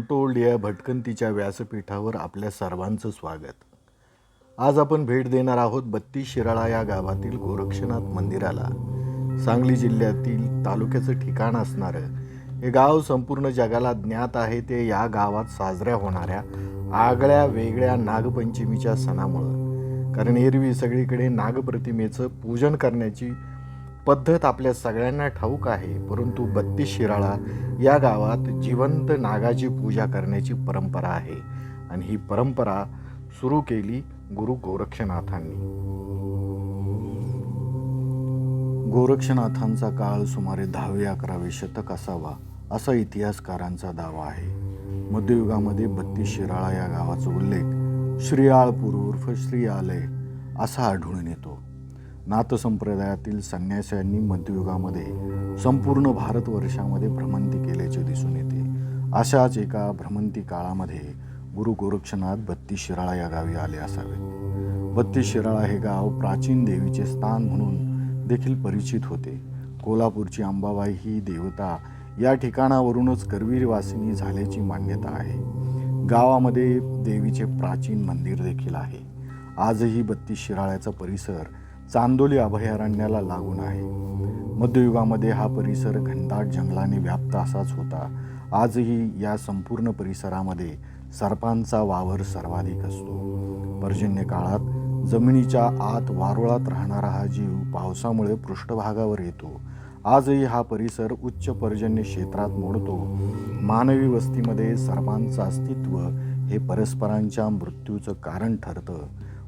Untold या भटकंतीच्या व्यासपीठावर आपल्या सर्वांचं स्वागत. आज आपण भेट देणार आहोत बत्तीस शिराळा या गावातील गोरक्षनाथ मंदिराला. सांगली जिल्ह्यातील तालुक्याचं ठिकाण असणारं हे गाव संपूर्ण जगाला ज्ञात आहे ते या गावात साजऱ्या होणाऱ्या आगळ्या वेगळ्या नागपंचमीच्या सणामुळं. कारण एरवी सगळीकडे नागप्रतिमेचं पूजन करण्याची पद्धत आपल्या सगळ्यांना ठाऊक आहे, परंतु बत्तीस शिराळा या गावात जिवंत नागाची पूजा करण्याची परंपरा आहे आणि ही परंपरा सुरू केली गुरु गोरक्षनाथांनी. गोरक्षनाथांचा काळ सुमारे 10वे-11वे शतक असावा असा इतिहासकारांचा दावा आहे. मध्ययुगामध्ये बत्तीस शिराळा या गावाचा उल्लेख श्रीआळपूर उर्फ श्री आलय असा आढळून येतो. नाथ संप्रदायातील संन्याशांनी मध्ययुगामध्ये संपूर्ण भारतवर्षामध्ये भ्रमंती केल्याचे दिसून येते. अशाच एका भ्रमंती काळामध्ये गुरु गोरक्षनाथ बत्तीस शिराळा या गावी आले असावेत. बत्तीस शिराळा हे गाव प्राचीन देवीचे स्थान म्हणून देखील परिचित होते. कोल्हापूरची अंबाबाई ही देवता या ठिकाणावरूनच करवीरवासिनी झाल्याची मान्यता आहे. गावामध्ये देवीचे प्राचीन मंदिर देखील आहे. आजही बत्तीस शिराळ्याचा परिसर चांदोली अभयारण्याला लागून आहे. मध्ययुगामध्ये हा परिसर घनदाट जंगलाने व्याप्त असाच होता. आजही या संपूर्ण परिसरामध्ये सर्पांचा वावर सर्वाधिक असतो. पर्जन्य काळात जमिनीच्या आत वारुळात राहणारा हा जीव पावसामुळे पृष्ठभागावर येतो. आजही हा परिसर उच्च पर्जन्य क्षेत्रात मोडतो. मानवी वस्तीमध्ये सर्पांचं अस्तित्व हे परस्परांच्या मृत्यूचं कारण ठरतं.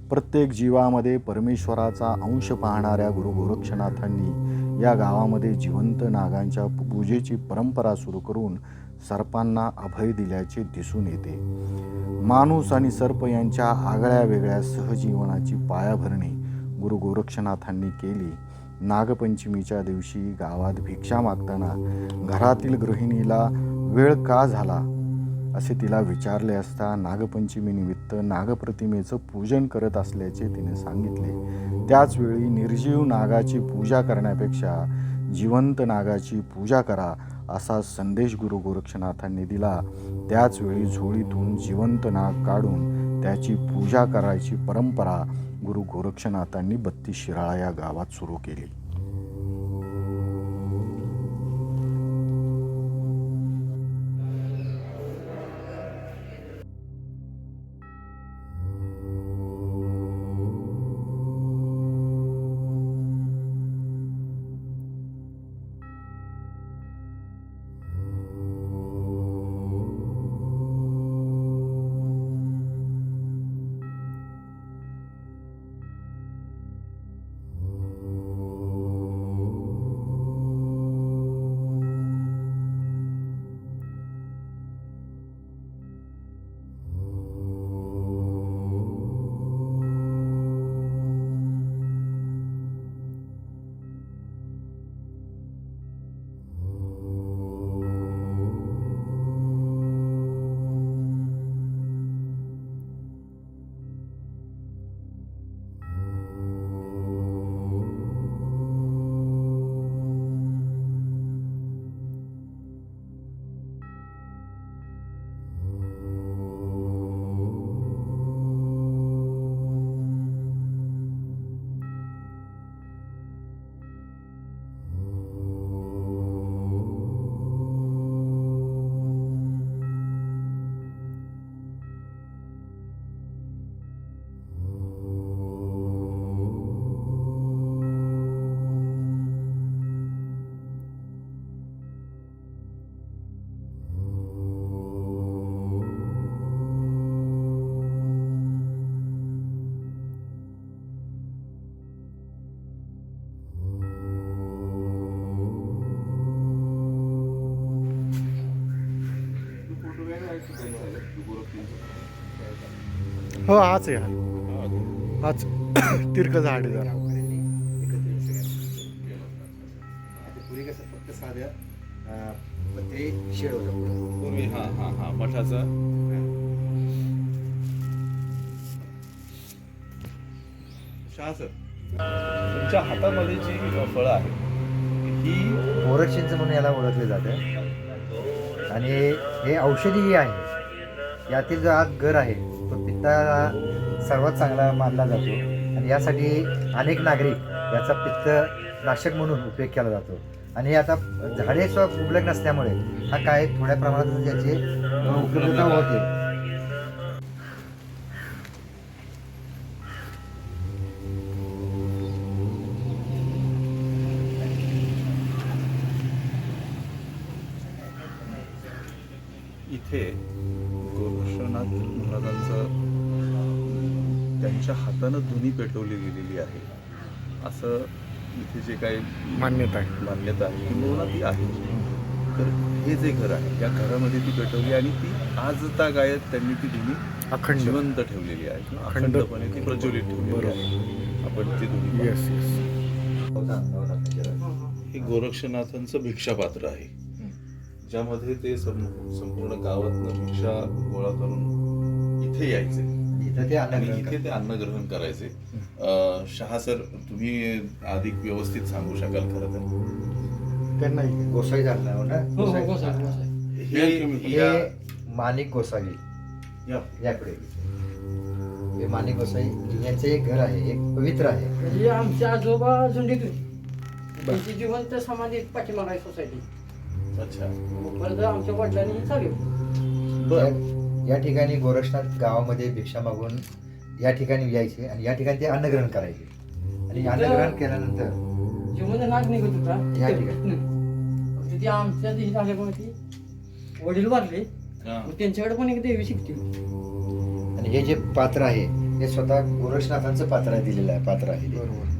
प्रत्येक जीवामध्ये परमेश्वराचा अंश पाहणाऱ्या गुरु गोरक्षनाथांनी या गावामध्ये जिवंत नागांच्या पूजेची परंपरा सुरू करून सर्पांना अभय दिल्याचे दिसून येते. माणूस आणि सर्प यांच्या आगळ्या वेगळ्या सहजीवनाची पायाभरणी गुरु गोरक्षनाथांनी केली. नागपंचमीच्या दिवशी गावात भिक्षा मागताना घरातील गृहिणीला वेळ का झाला असे तिला विचारले असता नागपंचमीनिमित्त नागप्रतिमेचं पूजन करत असल्याचे तिने सांगितले. त्याचवेळी निर्जीव नागाची पूजा करण्यापेक्षा जिवंत नागाची पूजा करा असा संदेश गुरु गोरक्षनाथांनी दिला. त्याचवेळी झोळीतून जिवंत नाग काढून त्याची पूजा करायची परंपरा गुरु गोरक्षनाथांनी बत्तीस शिराळा या गावात सुरू केली. हो हाच आहे, हाच तिरकं झाड आहे जरा. पूर्वी कसं फक्त साध्या पत्रे शेड होतं पूर्वी. हा हा हा मठाचं. सर तुमच्या हातामध्ये जी फळं आहेत ही गोरक्षिंच म्हणून याला ओळखले जाते. आणि हे औषधीही आहे. यातील जो आत गर आहे तो पित्ताला सर्वात चांगला मानला जातो आणि यासाठी अनेक नागरिक याचा पित्त नाशक म्हणून उपयोग केला जातो. आणि हे आता झाडे उपलब्ध नसल्यामुळे हा काय थोड्या प्रमाणात याची उपलब्धता होते. इथे गोरक्षनाथ महाराजांचं त्यांच्या हातानं धुनी पेटवली गेलेली आहे असं इथे जे काही मान्यता आहे. मान्यता आहे किंवा ती आहे. तर हे जे घर आहे या घरामध्ये ती पेटवली आणि ती आज गायत त्यांनी ती धुनी अखंड. जिवंत ठेवलेली आहे किंवा अखंड. अखंडपणे ती प्रज्वलित ठेवलेली आहे. आपण ती धुनी येस येस. हे गोरक्षनाथांचं भिक्षापात्र आहे ज्यामध्ये ते संपूर्ण गावातनं भिक्षा गोळा करून इथे यायचे इथं ते आणि अन्न इथे ते अन्नग्रहण करायचे. शहा सर तुम्ही अधिक व्यवस्थित सांगू शकाल खरं तर त्यांना गोसावी झाला ना. हो हो गोसावी. हे माणिक गोसावी या- याकडे हे माणिक गोसावी यांचं एक घर आहे, एक पवित्र आहे. म्हणजे आमचे आजोबा झुंडीतून त्यांची जिवंत समाधी पाठीमाग आहे सोसायटी. अच्छा परत आमच्या वडिलांनी हे चालू. या ठिकाणी गोरक्षनाथ गावामध्ये भिक्षा मागून या ठिकाणी यायचे आणि या ठिकाणी ते अन्नग्रहण करायचे आणि अन्नग्रहण केल्यानंतर जिवंत नाग निघत होता या ठिकाणी. फक्त ती आमच्या दिवशी झाल्यामुळे ती वडील वारले. हा. मग त्यांच्याकडे पण एक देवी शिकते. आणि हे जे पात्र आहे हे स्वतः गोरक्षनाथांचं पात्र दिलेलं आहे, पात्र आहे ते. बरोबर.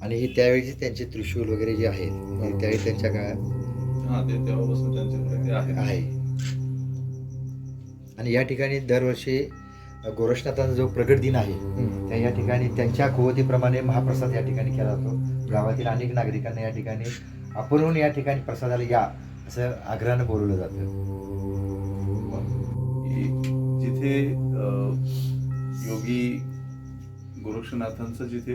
आणि हे त्यावेळीचे त्यांचे त्रिशूल वगैरे जे आहेत हे त्यावेळी त्यांच्या काळात हा ते तेव्हापासून त्यांच्याकडे ते आहे. आहे. आणि या ठिकाणी दरवर्षी गोरक्षनाथांचा जो प्रगट दिन आहे त्या या ठिकाणी त्यांच्या कुवतीप्रमाणे महाप्रसाद या ठिकाणी केला जातो. गावातील अनेक नागरिकांना या ठिकाणी आपण या ठिकाणी प्रसादाला या असं आग्रहानं बोलवलं जातं. जिथे योगी गोरक्षनाथांचं जिथे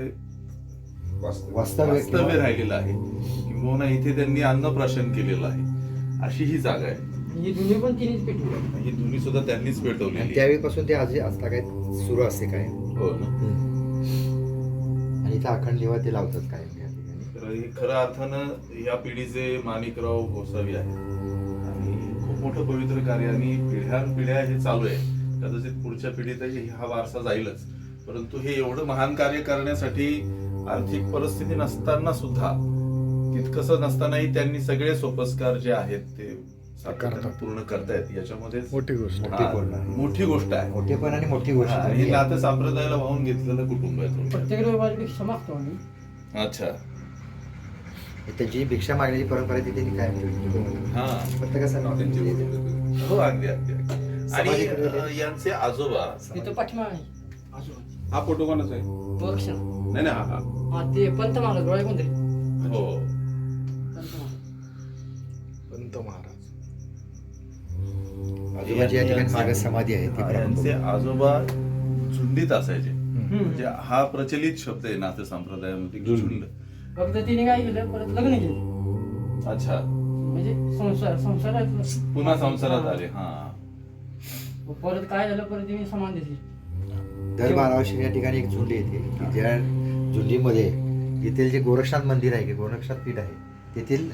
वास्तव्य राहिलेलं आहे किंबहुना इथे त्यांनी अन्नप्राशन केलेलं आहे अशी ही जागा आहे. ही दुनिया पण तिनेच पेटवली. ही दोन्ही सुद्धा त्यांनीच आणि पेटवलेली आहे. त्यावेळीपासून ते आज आता काय सुरू असते काय. हो ना. आणि इथं अखंड दिवा ते लावतात काय या ठिकाणी. तर हे खऱ्या अर्थानं या पिढीचे माणिकराव गोसावी आहे आणि खूप मोठं पवित्र कार्य आणि पिढ्यानपिढ्या हे चालू आहे. कदाचित पुढच्या पिढीतही हा वारसा जाईलच, परंतु हे एवढं महान कार्य करण्यासाठी आर्थिक परिस्थिती नसताना सुद्धा तितकंसं नसतानाही त्यांनी सगळे सोपस्कार जे आहेत ते सातत्यानं पूर्ण करतायत. याच्यामध्ये मोठी गोष्ट. मोठी गोष्ट आहे. मोठेपण आणि मोठी गोष्ट हा, हे नातं संप्रदायाला वाहून घेतलेलं कुटुंब आहे थोडक्यात. प्रत्येक रविवारी भिक्षा मागतो आम्ही. अच्छा त्यांची भिक्षा मागण्याची परंपरा आहे ती त्यांनी कायम ठेवली. हा फक्त कसं नॉलेज हो अगदी अगदी अगदी. आणि यांचे आजोबा तिथं पाठीमाग आहे आजोबा. हा फोटो कोणाचा आहे? गोरक्षनाथ. नाही नाही हा हा ते पंत महाराज डोळे कोणतरी हो पंत महाराज. पंत महाराज. आजोबाची या ठिकाणी मागे समाधी आहे ती यांचे आजोबा झुंडीत असायचे. हम्म. म्हणजे हा प्रचलित शब्द आहे नाते संप्रदायामध्ये की झुंड. फक्त तिने काय केलं परत लग्न केलं. अच्छा म्हणजे संसारात पुन्हा संसारात आले. हा परत काय झालं परत तिने समान दिली. दर 12 वर्षी या ठिकाणी एक झुंडी येते की ज्या झुंडीमध्ये येथील जे गोरक्षनाथ मंदिर आहे की गोरक्षनाथ पीठ आहे तेथील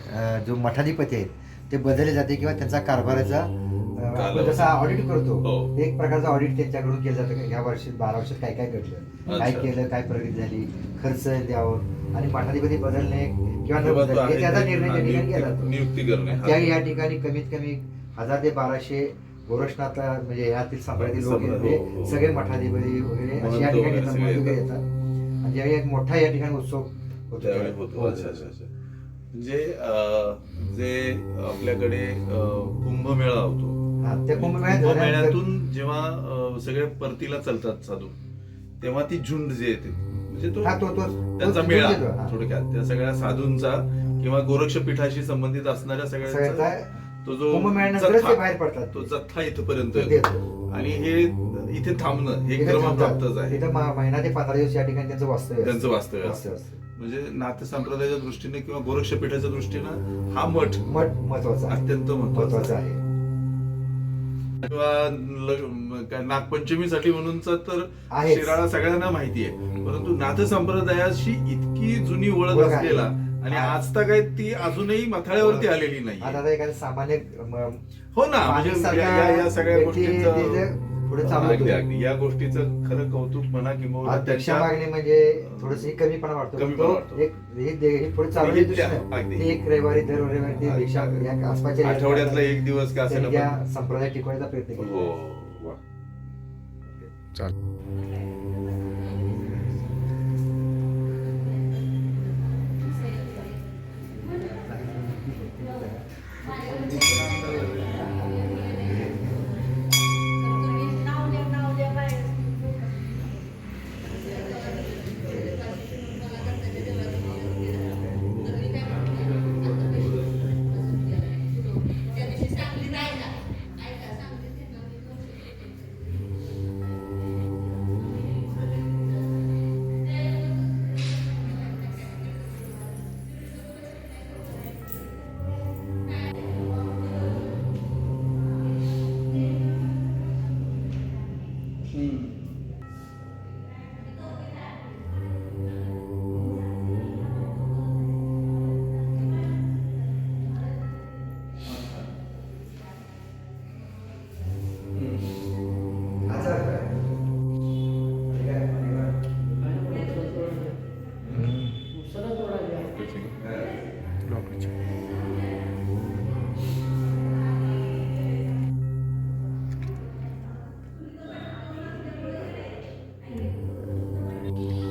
जो मठाधिपती आहेत ते बदलले जाते किंवा त्यांचा कारभाराचा आपण जसा ऑडिट करतो हो. एक प्रकारचा ऑडिट त्यांच्याकडून केलं जातं की ह्या वर्षी 12 वर्षात काय काय घडलं, काय अच्छा. केलं, काय प्रगती झाली, खर्च द्यावं आणि मठाधिपती बदलणे किंवा न तेव्हा तो बदलणे आहे त्याचा ते- निर्णय हा, त्या ठिकाणी केला जातो. नियुक्ती करणे हा. त्याही या ठिकाणी कमीत कमी 1000 ते 1200 गोरक्षनाथ म्हणजे यातील संप्रदायातील लोक हो, आहेत हो. ते सगळे मठाधिपती वगैरे असे या महंत ठिकाणी वगैरे येतात, सगळे महंत वगैरे येतात. येतात. आणि ज्यावेळी एक मोठा या ठिकाणी उत्सव होतो त्यावेळी होतो. अच्छा अच्छा अच्छा. म्हणजे जे आपल्याकडे कुंभमेळा होतो हा, त्या कुंभमेळ्यात कुंभमेळ्यातून जेव्हा सगळे परतीला चालतात साधू तेव्हा ती झुंड जे येते म्हणजे तो हा, त्यांचा तो मेळा येतो, हा. थोडक्यात त्या सगळ्या साधूंचा किंवा गोरक्षपीठाशी संबंधित असणाऱ्या सगळ्यांचा सगळ्याचा तो जो कुंभमेळ्यानंतरच ते जथ्था बाहेर पडतात. तो जथ्था इथपर्यंत तो येतो. येतो. आणि हे इथे थांबणं हे इथे क्रमप्राप्तच थांबतात. आहे इथं महिना ते 15 दिवस या ठिकाणी त्यांचं वास्तव्य त्यांचं असतं. वास्तव्य असतं. असतं. म्हणजे नाथ संप्रदायाच्या दृष्टीने किंवा गोरक्षपीठाच्या दृष्टीनं हा मठ महत्वाचा आहे. अत्यंत महत्वाचा महत्वाचा आहे. आहे. किंवा नागपंचमीसाठी म्हणूनच तर आहेच. शिराळा सगळ्यांना माहिती आहे, परंतु नाथ संप्रदायाशी इतकी जुनी ओळख ओळख आहे. असलेला आणि आज तर काय ती अजूनही मथाळ्यावरती आलेली नाही. आता एखादं सामान्य हो ना, म्हणजे या सगळ्या गोष्टींचं पुढे अगदी चालू अगदी या गोष्टीचं खरं कौतुक म्हणा किंवा दक्षा मागणी म्हणजे थोडस कमीपणा वाटतो. कमीपणा तो वाटतो. एक हे पुढे चालू हे अगदी. एक रविवारी दर रविवारी ती भिक्षा या आसपासच्या आठवड्यातला एक दिवस का असेल या संप्रदाय टिकवायचा प्रयत्न केला. हो वा.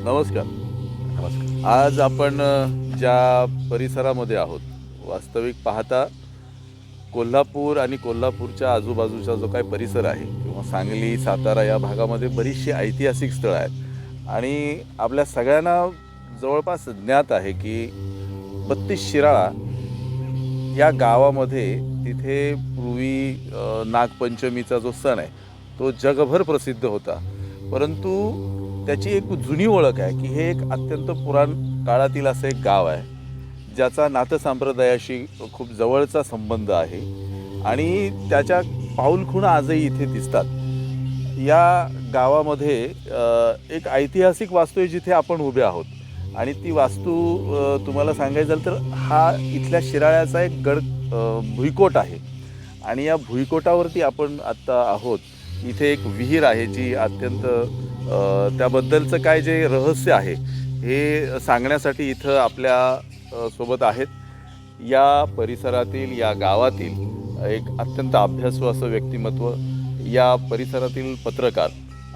नमस्कार. आज आपण ज्या परिसरामध्ये आहोत, वास्तविक पाहता कोल्हापूर आणि कोल्हापूरच्या आजूबाजूचा जो काही परिसर आहे किंवा सांगली सातारा या भागामध्ये बरीचशी ऐतिहासिक स्थळं आहेत आणि आपल्या सगळ्यांना जवळपास ज्ञात आहे की 32 शिराळा या गावामध्ये तिथे पूर्वी नागपंचमीचा जो सण आहे तो जगभर प्रसिद्ध होता, परंतु त्याची एक जुनी ओळख आहे की हे एक अत्यंत पुराण काळातील असं एक गाव आहे ज्याचा नाथ संप्रदायाशी खूप जवळचा संबंध आहे आणि त्याच्या पाऊलखुणा आजही इथे दिसतात. या गावामध्ये एक ऐतिहासिक वास्तू आहे जिथे आपण उभे आहोत आणि ती वास्तू तुम्हाला सांगायचं झालं तर हा इथल्या शिराळ्याचा एक गड भुईकोट आहे आणि या भुईकोटावरती आपण आत्ता आहोत. इथे एक विहीर आहे जी अत्यंत त्याबद्दलचं काय जे रहस्य आहे हे सांगण्यासाठी इथं आपल्या सोबत आहेत. या परिसरातील या गावातील एक अत्यंत अभ्यासू असं व्यक्तिमत्व, या परिसरातील पत्रकार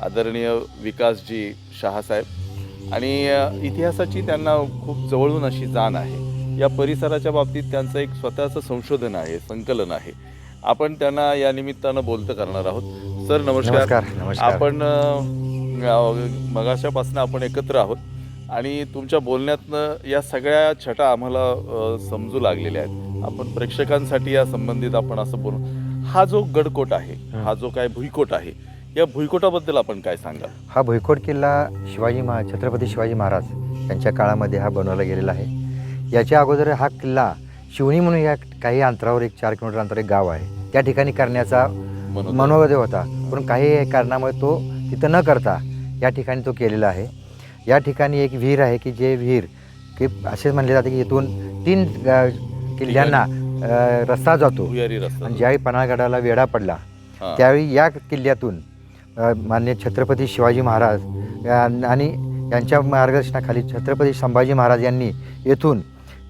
आदरणीय विकासजी शहासाहेब आणि इतिहासाची त्यांना खूप जवळून अशी जाण आहे. या परिसराच्या बाबतीत त्यांचं एक स्वतःचं संशोधन आहे, संकलन आहे. आपण त्यांना या निमित्तानं बोलतं करणार आहोत. सर नमस्कार. नमस्कार. आपण मगाशापासून आपण एकत्र आहोत आणि तुमच्या बोलण्यातनं या सगळ्या छटा आम्हाला समजू लागलेल्या आहेत. आपण प्रेक्षकांसाठी या संबंधित आपण असं बोलू, हा जो गडकोट आहे, हा जो काय भुईकोट आहे, या भुईकोटाबद्दल आपण काय सांगा? हा भुईकोट किल्ला छत्रपती शिवाजी महाराज यांच्या काळामध्ये हा बनवला गेलेला आहे. याच्या अगोदर हा किल्ला शिवणी म्हणून या काही अंतरावर 4 किलोमीटर अंतरावर एक गाव आहे, त्या ठिकाणी करण्याचा मनोगत होता, पण काही कारणामुळे तो तिथं न करता या ठिकाणी तो केलेला आहे. या ठिकाणी एक विहीर आहे की जे विहीर की असेच म्हणले जाते की इथून 3 किल्ल्यांना रस्ता जातो आणि ज्यावेळी पन्हाळगडाला वेढा पडला त्यावेळी या किल्ल्यातून माननीय छत्रपती शिवाजी महाराज आणि यांच्या मार्गदर्शनाखाली छत्रपती संभाजी महाराज यांनी येथून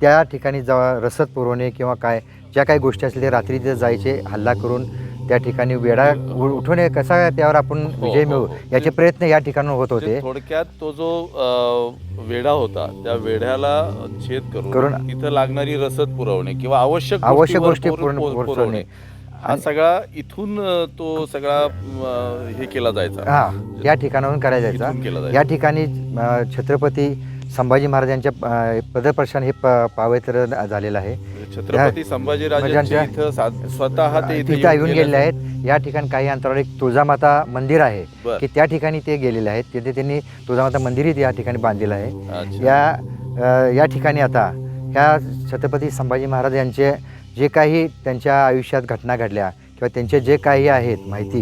त्या ठिकाणी रसद पुरवणे किंवा काय ज्या काही गोष्टी असतील ते रात्री तिथे जायचे, हल्ला करून त्या ठिकाणी वेढा उठवणे, कसा त्यावर आपण विजय मिळू याचे प्रयत्न या ठिकाणी होत होते. थोडक्यात तो जो वेढा होता त्या वेढ्याला छेद करून तिथं लागणारी रसद पुरवणे किंवा आवश्यक गोष्टी पुरवणे, हा सगळा इथून तो सगळा हे केला जायचा. या ठिकाणाहून करायला जायचा. या ठिकाणी छत्रपती संभाजी महाराजांच्या पदप्रशान हे पावित्र्य झालेलं आहे. छत्रपती संभाजीराजांच्या स्वतः ते इथे येऊन गेलेले आहेत. या ठिकाणी काही अंतरावर एक तुळजामाता मंदिर आहे की त्या ठिकाणी ते गेलेले आहेत. तिथे त्यांनी तुळजामाता मंदिरही या ठिकाणी बांधलेलं आहे. या या ठिकाणी आता ह्या छत्रपती संभाजी महाराज यांचे जे काही त्यांच्या आयुष्यात घटना घडल्या किंवा त्यांचे जे काही आहेत माहिती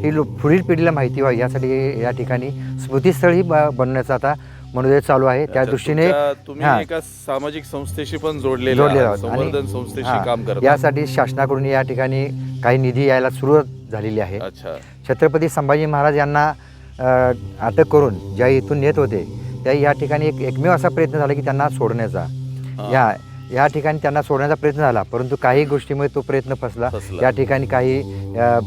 ही पुढील पिढीला माहिती व्हावी यासाठी या ठिकाणी स्मृतीस्थळी बनवण्याचा आता मनोदय चालू आहे. त्या अच्छा, दृष्टीने तुम्ही हां. एका सामाजिक संस्थेशी पण जोडलेले जोडलेले आहात, आहोत. आणि संवर्धन संस्थेशी हां, काम करत यासाठी शासनाकडून या ठिकाणी काही निधी यायला सुरुवात झालेली आहे. अच्छा. छत्रपती संभाजी महाराज यांना अटक करून ज्या इथून नेत होते त्या या ठिकाणी एकमेव असा प्रयत्न झाला की त्यांना सोडण्याचा. हां. या ठिकाणी त्यांना सोडण्याचा प्रयत्न झाला, परंतु काही गोष्टीमुळे तो प्रयत्न फसला. या ठिकाणी काही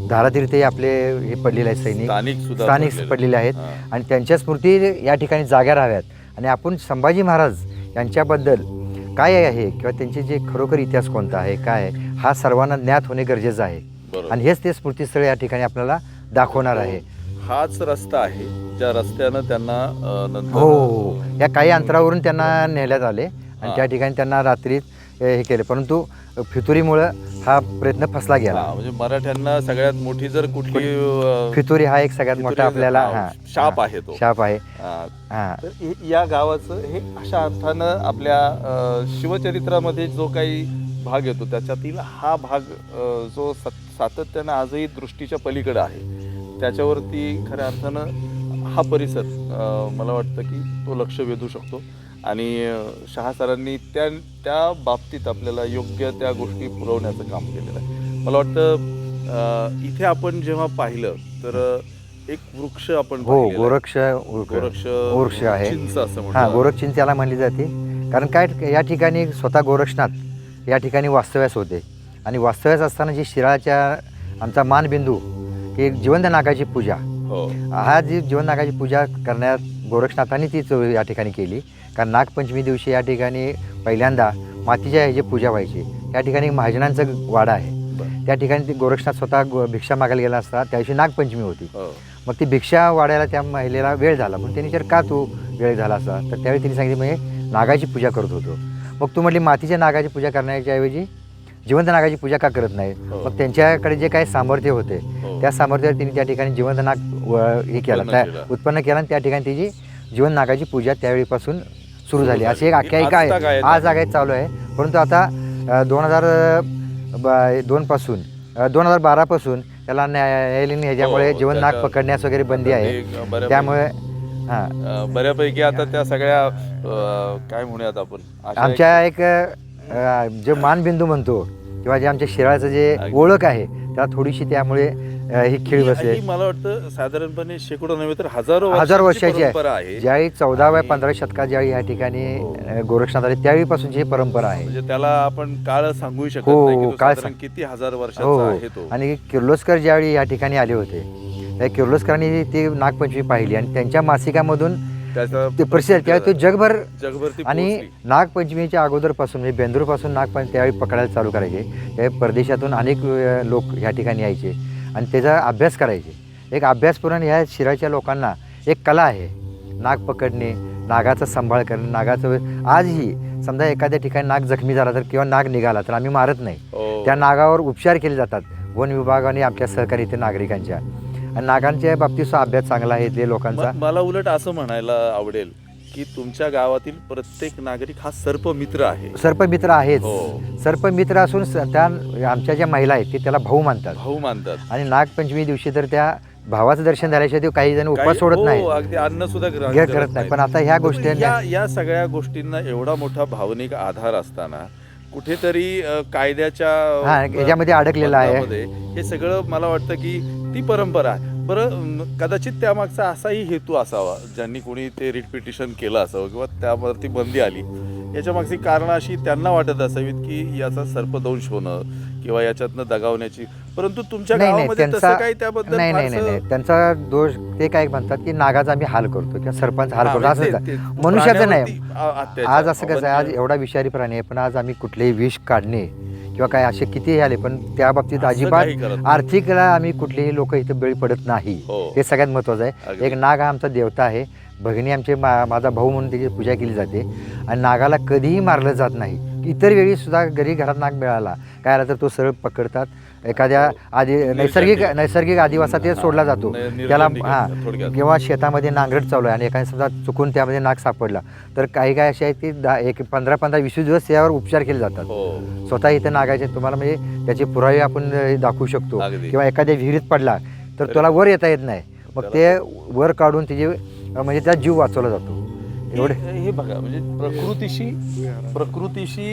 धारातीर्थही आपले हे पडलेले आहेत, स्थानिक पडलेले आहेत आणि त्यांच्या स्मृती या ठिकाणी जाग्या राहाव्यात. आणि आपण संभाजी महाराज यांच्याबद्दल काय आहे किंवा त्यांचे जे खरोखर इतिहास कोणता आहे काय आहे हा सर्वांना ज्ञात होणे गरजेचं आहे. बरोबर. आणि हेच ते स्मृतीस्थळ या ठिकाणी आपल्याला दाखवणार आहे. हाच रस्ता आहे ज्या रस्त्यानं त्यांना नंतर हो, या काही अंतरावरून त्यांना नेण्यात आले आणि हां. त्या ठिकाणी त्यांना रात्री हे केले, परंतु फितुरीमुळं हा प्रयत्न फसला गेला. हां, म्हणजे मराठ्यांना सगळ्यात मोठी जर कुठली फितुरी हा एक सगळ्यात मोठा आपल्याला शाप आहे तो. शाप आहे. हां. हां. तर या गावाचं हे अशा अर्थानं आपल्या शिवचरित्रामध्ये जो काही भाग येतो त्याच्यातील हा भाग जो सातत्यानं आजही दृष्टीच्या पलीकडे आहे त्याच्यावरती खऱ्या अर्थानं हा परिसर मला वाटतं की तो लक्ष वेधू शकतो. आणि शहा सरांनी त्या बाबतीत आपल्याला योग्य त्या गोष्टी पुरवण्याचं काम केलेलं आहे. मला वाटतं इथे आपण जेव्हा पाहिलं तर एक वृक्ष आपण हो, पाहिलेला आहे. गोरक्ष आहे. चिंच असं हां, म्हणतो. गोरखचिंच याला म्हणली जाते. कारण काय या ठिकाणी स्वतः गोरक्षनाथ या ठिकाणी वास्तव्यास होते आणि वास्तव्यास असताना जी शिराळाच्या आमचा मानबिंदू की जिवंत नागाची पूजा, हो. हा जी जिवंत नागाची पूजा करण्यात गोरक्षनाथांनी तीच या ठिकाणी केली. कारण नागपंचमी दिवशी या ठिकाणी पहिल्यांदा मातीच्या ह्याची पूजा व्हायची. या ठिकाणी महाजनांचं वाडा आहे. त्या ठिकाणी ती गोरक्षनाथ स्वतः भिक्षा मागायला गेला असता. त्या दिवशी नागपंचमी होती. मग ती भिक्षा वाढायला त्या महिलेला वेळ झाला. मग त्यांनी विचार का तू वेळ झाला असा, तर त्यावेळी तिने सांगितलं म्हणजे नागाची पूजा करत होतो. मग तू म्हटली मातीच्या नागाची पूजा करण्याच्या ऐवजी जिवंत नागाची पूजा का करत नाही. मग त्यांच्याकडे जे काही सामर्थ्य होते त्या सामर्थ्यावर तिने त्या ठिकाणी जिवंत नाग हे केला, उत्पन्न केला आणि त्या ठिकाणी तिची जिवंत नागाची पूजा त्यावेळीपासून सुरू झाली. अशी एक आख्यायिका आहे, आज आगायत चालू आहे. परंतु आता 2012 पासून त्याला न्यायालयीन ह्याच्यामुळे जिवंत नाग पकडण्यास वगैरे बंदी आहे. त्यामुळे हां, बऱ्यापैकी आता त्या सगळ्या काय म्हणूयात आपण आमच्या एक जे मानबिंदू म्हणतो किंवा जे आमच्या शिराळाचं जे ओळख आहे त्याला थोडीशी त्यामुळे ही खीळ बसली. मला वाटतं साधारणपणे शेकडो नव्हे तर हजारो वर्षाची परंपरा आहे. ज्यावेळी 14व्या-15व्या शतकात ज्यावेळी या ठिकाणी गोरक्षनाथ आले त्यावेळीपासूनची ही परंपरा आहे. म्हणजे त्याला आपण काळ सांगू शकत हो, नाही की तो काळ साधारण किती हजार वर्षाचा आहे तो. आणि किर्लोस्कर ज्यावेळी या ठिकाणी आले होते त्या किर्लोस्करांनी ती नागपंचमी पाहिली आणि त्यांच्या मासिकामधून ते प्रसिद्ध त्यावेळी तो जगभर ती आणि पोहोचली. नागपंचमीच्या अगोदरपासून म्हणजे बेंदूरपासून नागपंचमी त्यावेळी पकडायला चालू करायचे. त्यावेळी परदेशातून अनेक लोक ह्या ठिकाणी यायचे आणि त्याचा अभ्यास करायचे. एक अभ्यासपूर्ण ह्या शिराळच्या लोकांना एक कला आहे, नाग पकडणे, नागाचा सांभाळ करणे. नागाचं आजही समजा एखाद्या ठिकाणी नाग जखमी झाला तर किंवा नाग निघाला तर आम्ही मारत नाही. त्या नागावर उपचार केले जातात वन विभाग आणि आपल्या सहकारी इथे नागरिकांच्या. आणि नागांच्या बाबतीत सुद्धा अभ्यास चांगला आहे ते लोकांचा. मला उलट असं म्हणायला आवडेल की तुमच्या गावातील प्रत्येक नागरिक हा सर्पमित्र आहे. सर्पमित्र आहेच. हो. सर्पमित्र असून त्या आमच्या ज्या महिला आहेत ते त्याला भाऊ मानतात. आणि नागपंचमी दिवशी तर त्या भावाचं दर्शन झाल्याशिवाय ते काही जण उपवास सोडत नाही, अगदी अन्न सुद्धा करत नाही. पण आता ह्या गोष्टी या सगळ्या गोष्टींना एवढा मोठा भावनिक आधार असताना कुठेतरी कायद्याच्या याच्यामध्ये अडकलेला आहे. हे सगळं मला वाटतं की ती परंपरा आहे. बरं, कदाचित त्यामागचा असाही हेतू असावा ज्यांनी कोणी ते रिट पिटिशन केलं असावं किंवा त्यावरती बंदी आली. याच्या मागची कारणं अशी त्यांना वाटत असावीत की याचा सर्पदंश होणं किंवा याच्यातनं दगावण्याची. परंतु तुमच्या गावामध्ये तसं काही त्याबद्दल नाही, त्यांचा दोष ते काय म्हणतात की नागाचा आम्ही हाल करतो किंवा सरपंच हाल करतो असं. मनुष्याचं नाही. आज असं कसं आहे, आज एवढा विषारी प्राणी आहे पण आज आम्ही कुठलेही विष काढणे किंवा काय असे किती आले पण त्या बाबतीत अजिबात आर्थिकला आम्ही कुठलेही लोक इथे बळी पडत नाही. हे सगळ्यात महत्त्वाचं आहे. एक नाग हा आमचा देवता आहे. भगिनी आमचे माझा भाऊ म्हणून त्याची पूजा केली जाते आणि नागाला कधीही मारलं जात नाही. इतर वेळी सुद्धा घरात नाग मिळाला काय आला तर तो सरळ पकडतात. एखाद्या नैसर्गिक आदिवासात ते सोडला जातो त्याला थोडक्यात. किंवा शेतामध्ये नांगरट चालू आहे आणि एखाद्या समजा चुकून त्यामध्ये नाग सापडला तर काही असे आहेत की 15-20 दिवस यावर उपचार केले जातात. हो स्वतः इथं नागायचे तुम्हाला म्हणजे त्याचे पुरावे आपण दाखवू शकतो. अगदी. किंवा एखाद्या विहिरीत पडला तर त्याला वर येता येत नाही, मग ते वर काढून तिचे म्हणजे त्याचा जीव वाचवला जातो. एवढे हे बघा म्हणजे प्रकृतीशी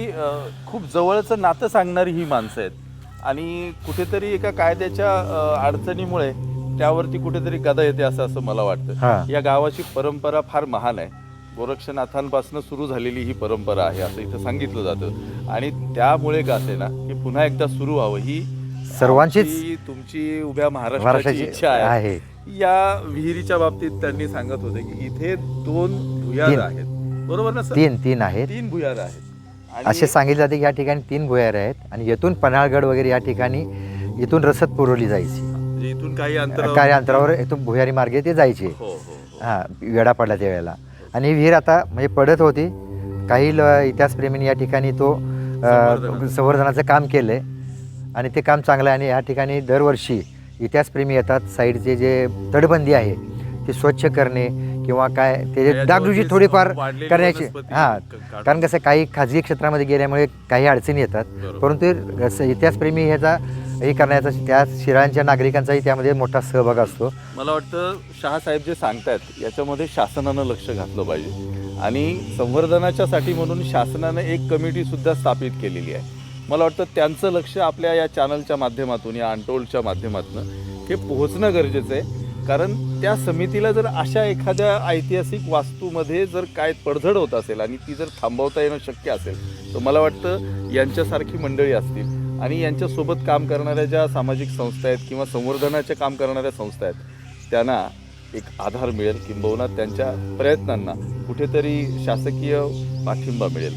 खूप जवळचं नातं सांगणारी ही माणसं आहेत आणि कुठेतरी एका कायद्याच्या अडचणीमुळे त्यावरती कुठेतरी गदा येते असं मला हा. वाटतं. या गावाची परंपरा फार महान आहे. गोरक्षनाथांपासून सुरू झालेली ही परंपरा आहे असं इथं सांगितलं जातं आणि त्यामुळे का असे ना हे पुन्हा एकदा सुरू व्हावं ही सर्वांचीच तुमची उभ्या महाराष्ट्राची इच्छा आहे. या विहिरीच्या बाबतीत त्यांनी सांगत होते की इथे 2 भुयार तीन. आहेत, बरोबर ना सर? तीन आहेत 3 भुयार आहेत आणि असे सांगितले जाते की या ठिकाणी 3 भुयार आहेत आणि येथून पन्हाळगड वगैरे या ठिकाणी इथून रसद पुरवली जायची. म्हणजे इथून काही काही अंतरावर इथून भुयारी मार्गे ते जायचे. हो हो हो. हां वेढा पडला त्यावेळेला आणि ही विहीर आता म्हणजे पडत होती. काही इतिहासप्रेमींनी या ठिकाणी तो संवर्धनाचं काम केलं आहे आणि ते काम चांगलं आहे आणि या ठिकाणी दरवर्षी इतिहासप्रेमी येतात. साईडचे जे तटबंदी आहे ते स्वच्छ करणे किंवा काय ते डागडुजी थोडीफार वाढलेली करण्याची वनस्पती हां कारण कसं काही खाजगी क्षेत्रामध्ये गेल्यामुळे काही अडचणी येतात. बरोबर. परंतु इतिहासप्रेमी ह्याचा हे करण्याचा त्या शिराळ्यांच्या नागरिकांचाही त्यामध्ये मोठा सहभाग असतो. मला वाटतं शहासाहेब जे सांगतायत याच्यामध्ये शासनानं लक्ष घातलं पाहिजे आणि संवर्धनाच्यासाठी म्हणून शासनानं एक कमिटी सुद्धा स्थापित केलेली आहे. मला वाटतं त्यांचं लक्ष आपल्या या चॅनलच्या माध्यमातून या अनटोल्डच्या माध्यमातून हे पोहोचणं गरजेचं आहे. कारण त्या समितीला जर अशा एखाद्या ऐतिहासिक वास्तूमध्ये जर काय पडझड होत असेल आणि ती जर थांबवता येणं शक्य असेल तर मला वाटतं यांच्यासारखी मंडळी असतील आणि यांच्यासोबत काम करणाऱ्या ज्या सामाजिक संस्था आहेत किंवा संवर्धनाचे काम करणाऱ्या संस्था आहेत त्यांना एक आधार मिळेल किंबहुना त्यांच्या प्रयत्नांना कुठेतरी शासकीय पाठिंबा मिळेल.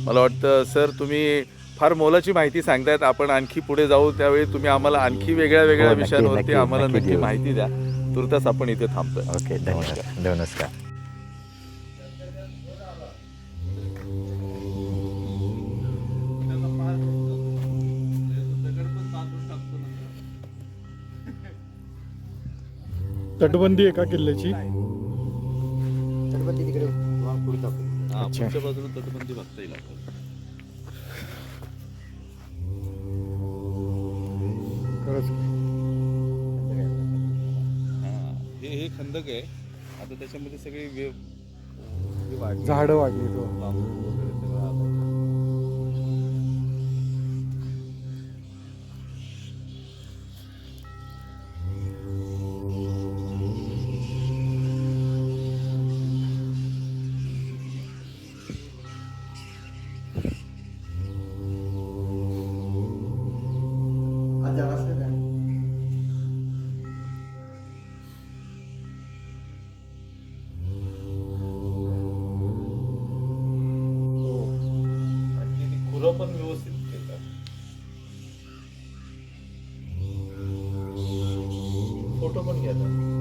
मला वाटतं सर तुम्ही फार मोलाची माहिती सांगतायत. आपण आणखी पुढे जाऊ त्यावेळी तुम्ही आम्हाला आणखी वेगळ्या नक्की, विषयांवरती आम्हाला नक्की नक्की देऊ. माहिती द्या. तुर्तास आपण इथे थांबतोय. ओके धन्यवाद नमस्कार. तटबंदी एका किल्ल्याची तटबंदी तिकडे हा, पुढच्या बाजूला तटबंदी बघता येईल आपल्याला. खरंच हा, हे खंदक आहे. आता त्याच्यामध्ये सगळी हे वाढली. झाडं वाढली तो बांबू वगैरे सगळं आलं. आणि ती खुरं पण व्यवस्थित घेतात. फोटो पण घेतात.